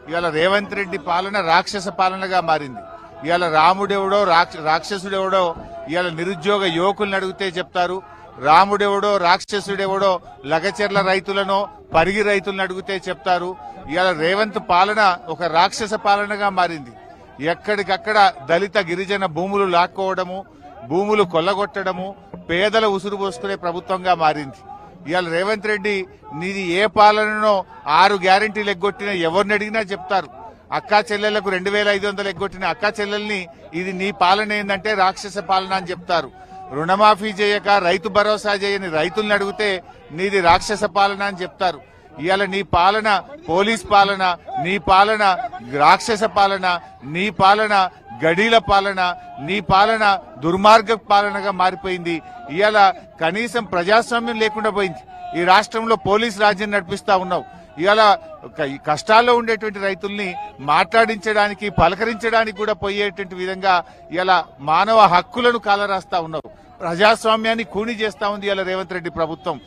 ఇవాళ రేవంత్ రెడ్డి పాలన రాక్షస పాలనగా మారింది. ఇవాళ రాముడెవడో రాక్షసుడెవడో ఇవాళ నిరుద్యోగ యువకుల్ని అడిగితే చెప్తారు. రాముడెవడో రాక్షసుడెవడో లగచెర్ల రైతులను పరిగి రైతులను అడిగితే చెప్తారు. ఇవాళ రేవంత్ పాలన ఒక రాక్షస పాలనగా మారింది. ఎక్కడికక్కడ దళిత గిరిజన భూములు లాక్కోవడము, భూములు కొల్లగొట్టడము, పేదల ఉసురు పోసుకునే ప్రభుత్వంగా మారింది. ఇవాళ రేవంత్ రెడ్డి నీది ఏ పాలననో 6 గ్యారెంటీలు ఎగ్గొట్టిన ఎవరిని అడిగినా చెప్తారు. అక్కా చెల్లెళ్లకు 2500 ఎగ్గొట్టిన అక్కా చెల్లెల్ని ఇది నీ పాలన ఏందంటే రాక్షస పాలన అని చెప్తారు. రుణమాఫీ చేయక రైతు భరోసా చేయని రైతుల్ని అడిగితే నీది రాక్షస పాలన అని చెప్తారు. ఇవాళ నీ పాలన పోలీస్ పాలన, నీ పాలన రాక్షస పాలన, నీ పాలన గడీల పాలన, నీ పాలన దుర్మార్గ పాలనగా మారిపోయింది. ఇవాళ కనీసం ప్రజాస్వామ్యం లేకుండా పోయింది. ఈ రాష్ట్రంలో పోలీస్ రాజ్యం నడిపిస్తా ఉన్నావు. ఇవాళ కష్టాల్లో ఉండేటువంటి రైతుల్ని మాట్లాడించడానికి, పలకరించడానికి కూడా పోయేటువంటి విధంగా ఇలా మానవ హక్కులను కాలరాస్తా ఉన్నావు. ప్రజాస్వామ్యాన్ని కూని చేస్తా ఉంది ఇలా రేవంత్ రెడ్డి ప్రభుత్వం.